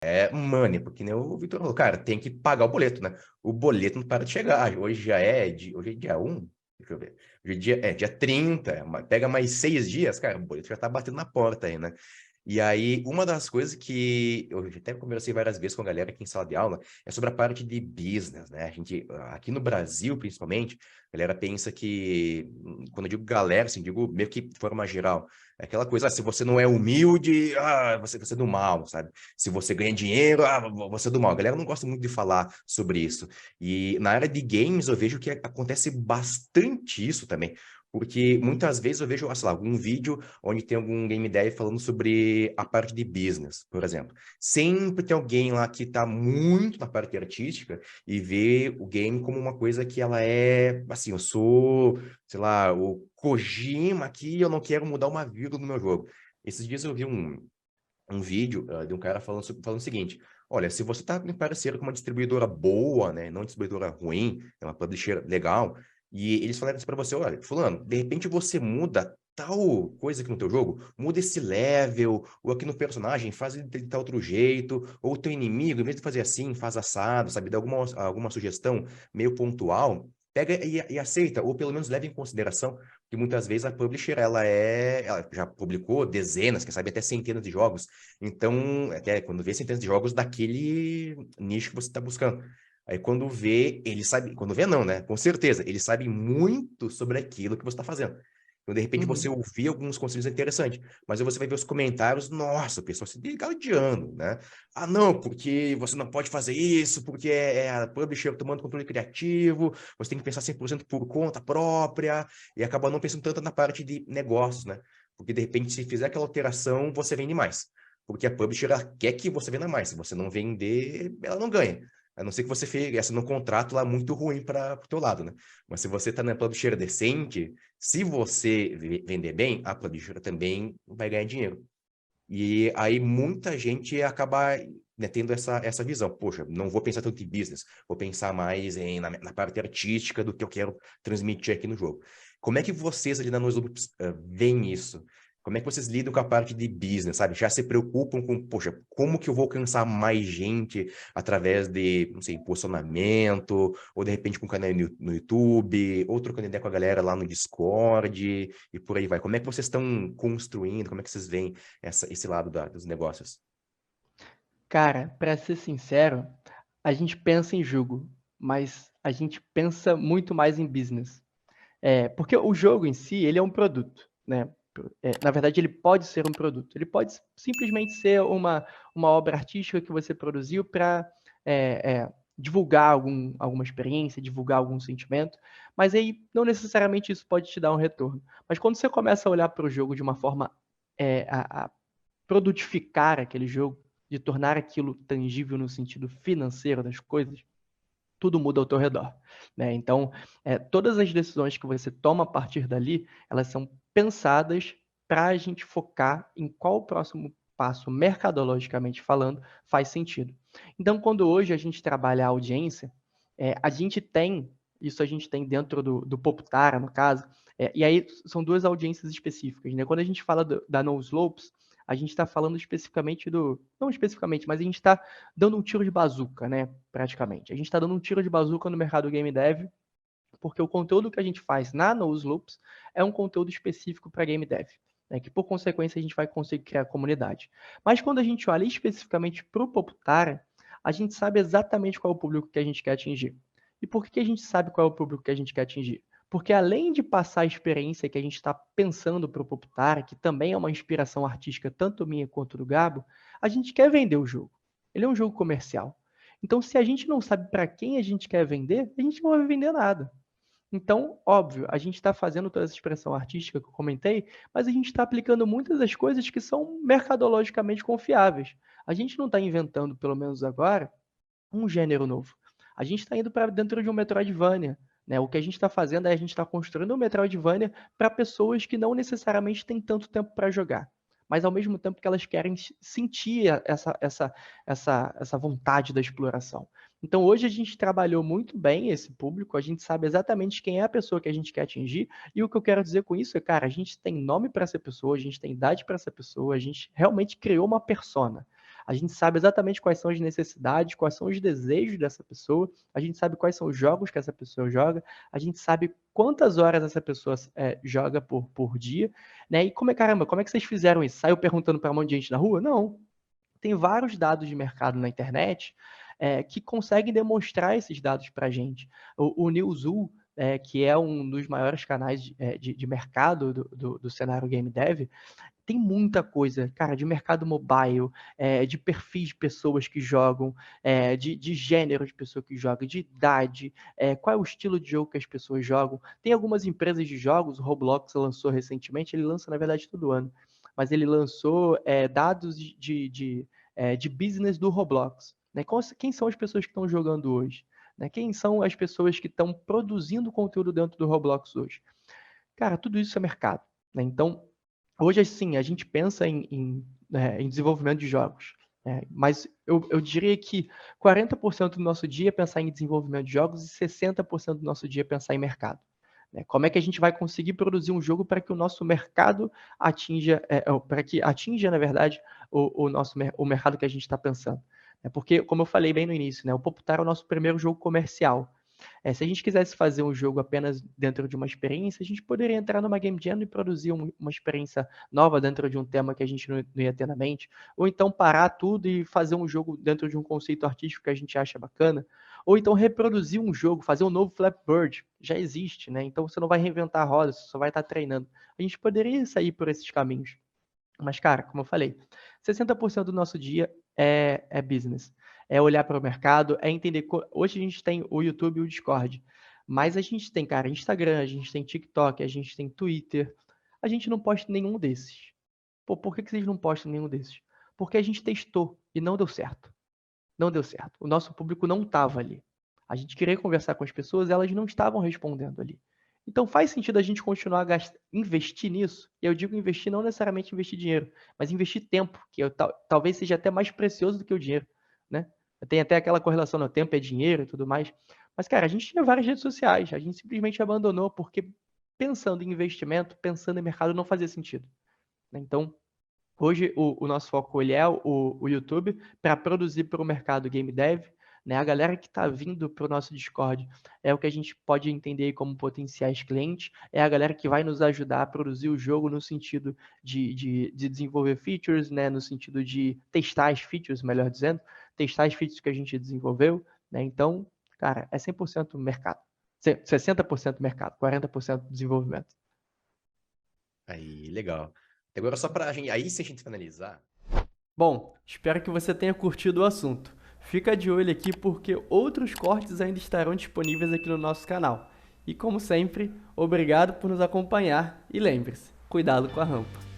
É money, porque nem o Vitor falou, cara, tem que pagar o boleto, né? O boleto não para de chegar. Hoje é dia 1, deixa eu ver. Hoje é dia 30, pega mais 6 dias, cara, o boleto já tá batendo na porta aí, né? E aí, uma das coisas que eu até conversei várias vezes com a galera aqui em sala de aula é sobre a parte de business, né? A gente, aqui no Brasil, principalmente, a galera pensa que, quando eu digo galera, assim, digo meio que de forma geral, é aquela coisa, se você não é humilde, você é do mal, sabe? Se você ganha dinheiro, você é do mal. A galera não gosta muito de falar sobre isso. E na área de games, eu vejo que acontece bastante isso também. Porque muitas vezes eu vejo, sei lá, algum vídeo onde tem algum game dev falando sobre a parte de business, por exemplo. Sempre tem alguém lá que está muito na parte artística e vê o game como uma coisa que ela é, assim, eu sou, sei lá, o Kojima aqui e eu não quero mudar uma vírgula no meu jogo. Esses dias eu vi um vídeo de um cara falando o seguinte: olha, se você está me parecendo com uma distribuidora boa, né, não uma distribuidora ruim, é uma publisher legal, e eles falaram isso para você: olha, fulano, de repente você muda tal coisa aqui no teu jogo, muda esse level, ou aqui no personagem, faz ele de tal outro jeito, ou o teu inimigo, em vez de fazer assim, faz assado, sabe, dá alguma sugestão meio pontual, pega e aceita, ou pelo menos leva em consideração que muitas vezes a publisher ela já publicou dezenas, quem sabe até centenas de jogos, então, até quando vê centenas de jogos daquele nicho que você está buscando. Aí quando vê, ele sabe, quando vê não, né? Com certeza, ele sabe muito sobre aquilo que você está fazendo. Então, de repente, você Uhum. ouvir alguns conselhos é interessante, mas aí você vai ver os comentários, nossa, o pessoal se degladiando, né? Ah, não, porque você não pode fazer isso, porque é a publisher tomando controle criativo, você tem que pensar 100% por conta própria, e acaba não pensando tanto na parte de negócios, né? Porque, de repente, se fizer aquela alteração, você vende mais. Porque a publisher ela quer que você venda mais. Se você não vender, ela não ganha. A não ser que você assine um contrato lá muito ruim para o teu lado, né? Mas se você está na publisher decente, se você vender bem, a publisher também vai ganhar dinheiro. E aí muita gente acaba, né, tendo essa visão. Poxa, não vou pensar tanto em business, vou pensar mais na parte artística do que eu quero transmitir aqui no jogo. Como é que vocês ali na Nozloops veem isso? Como é que vocês lidam com a parte de business, sabe? Já se preocupam com, poxa, como que eu vou alcançar mais gente através de, não sei, posicionamento, ou de repente com um canal no YouTube, ou trocando ideia com a galera lá no Discord, e por aí vai. Como é que vocês estão construindo? Como é que vocês veem esse lado dos negócios? Cara, pra ser sincero, a gente pensa em jogo, mas a gente pensa muito mais em business. Porque o jogo em si, ele é um produto, né? Na verdade, ele pode ser um produto. Ele pode simplesmente ser uma obra artística que você produziu para divulgar alguma experiência, divulgar algum sentimento, mas aí não necessariamente isso pode te dar um retorno. Mas quando você começa a olhar para o jogo de uma forma a produtificar aquele jogo, de tornar aquilo tangível no sentido financeiro das coisas, tudo muda ao teu redor, né? Então, todas as decisões que você toma a partir dali, elas são pensadas para a gente focar em qual o próximo passo, mercadologicamente falando, faz sentido. Então, quando hoje a gente trabalha a audiência, a gente tem, isso a gente tem dentro do Poptara, no caso, e aí são duas audiências específicas, né? Quando a gente fala da No Slopes, a gente está falando especificamente não especificamente, mas a gente está dando um tiro de bazuca, né? Praticamente. A gente está dando um tiro de bazuca no mercado game dev, porque o conteúdo que a gente faz na Nose Loops é um conteúdo específico para game dev, né? Que por consequência a gente vai conseguir criar comunidade. Mas quando a gente olha especificamente para o Poptara, a gente sabe exatamente qual é o público que a gente quer atingir. E por que a gente sabe qual é o público que a gente quer atingir? Porque além de passar a experiência que a gente está pensando para o Poptara, que também é uma inspiração artística tanto minha quanto do Gabo, a gente quer vender o jogo. Ele é um jogo comercial. Então, se a gente não sabe para quem a gente quer vender, a gente não vai vender nada. Então, óbvio, a gente está fazendo toda essa expressão artística que eu comentei, mas a gente está aplicando muitas das coisas que são mercadologicamente confiáveis. A gente não está inventando, pelo menos agora, um gênero novo. A gente está indo para dentro de um Metroidvania. Né? O que a gente está fazendo é a gente está construindo um Metroidvania para pessoas que não necessariamente têm tanto tempo para jogar, mas ao mesmo tempo que elas querem sentir essa vontade da exploração. Então hoje a gente trabalhou muito bem esse público, a gente sabe exatamente quem é a pessoa que a gente quer atingir, e o que eu quero dizer com isso é, cara, a gente tem nome para essa pessoa, a gente tem idade para essa pessoa, a gente realmente criou uma persona. A gente sabe exatamente quais são as necessidades, quais são os desejos dessa pessoa, a gente sabe quais são os jogos que essa pessoa joga, a gente sabe quantas horas essa pessoa joga por dia, né? E caramba, como é que vocês fizeram isso? Saiu perguntando para um monte de gente na rua? Não. Tem vários dados de mercado na internet que conseguem demonstrar esses dados para a gente. O Newzoo, que é um dos maiores canais de mercado do cenário game dev, tem muita coisa, cara, de mercado mobile, de perfis de pessoas que jogam, de gênero de pessoa que joga, de idade, qual é o estilo de jogo que as pessoas jogam. Tem algumas empresas de jogos, o Roblox lançou recentemente, ele lança, na verdade, todo ano, mas ele lançou dados de business do Roblox. Né? Quem são as pessoas que estão jogando hoje? Né? Quem são as pessoas que estão produzindo conteúdo dentro do Roblox hoje? Cara, tudo isso é mercado. Né? Então, hoje, assim, a gente pensa em desenvolvimento de jogos. Mas eu diria que 40% do nosso dia é pensar em desenvolvimento de jogos e 60% do nosso dia é pensar em mercado. Né? Como é que a gente vai conseguir produzir um jogo para que o nosso mercado atinja, para que atinja, na verdade, o mercado que a gente está pensando. Porque, como eu falei bem no início, né, o Poputar é o nosso primeiro jogo comercial. Se a gente quisesse fazer um jogo apenas dentro de uma experiência, a gente poderia entrar numa Game Jam e produzir uma experiência nova dentro de um tema que a gente não ia ter na mente, ou então parar tudo e fazer um jogo dentro de um conceito artístico que a gente acha bacana, ou então reproduzir um jogo, fazer um novo Flappy Bird, já existe, né? Então você não vai reinventar a roda, você só vai estar treinando. A gente poderia sair por esses caminhos. Mas, cara, como eu falei, 60% do nosso dia é business. É olhar para o mercado, é entender. Hoje a gente tem o YouTube e o Discord. Mas a gente tem, cara, Instagram, a gente tem TikTok, a gente tem Twitter. A gente não posta nenhum desses. Pô, por que vocês não postam nenhum desses? Porque a gente testou e não deu certo. Não deu certo. O nosso público não estava ali. A gente queria conversar com as pessoas, elas não estavam respondendo ali. Então faz sentido a gente continuar a investir nisso. E eu digo investir não necessariamente investir dinheiro, mas investir tempo, que talvez seja até mais precioso do que o dinheiro, né? Tem até aquela correlação no tempo é dinheiro e tudo mais. Mas, cara, a gente tinha várias redes sociais, a gente simplesmente abandonou porque pensando em investimento, pensando em mercado, não fazia sentido. Né? Então, hoje o nosso foco ele é o YouTube para produzir para o mercado game dev. Né? A galera que está vindo para o nosso Discord é o que a gente pode entender como potenciais clientes, é a galera que vai nos ajudar a produzir o jogo no sentido de desenvolver features, né? No sentido de testar as features, melhor dizendo, testar as features que a gente desenvolveu. Né? Então, cara, é 100% mercado. 60% mercado, 40% desenvolvimento. Aí, legal. Agora, só pra gente. Aí, se a gente finalizar. Bom, espero que você tenha curtido o assunto. Fica de olho aqui porque outros cortes ainda estarão disponíveis aqui no nosso canal. E como sempre, obrigado por nos acompanhar e lembre-se, cuidado com a rampa.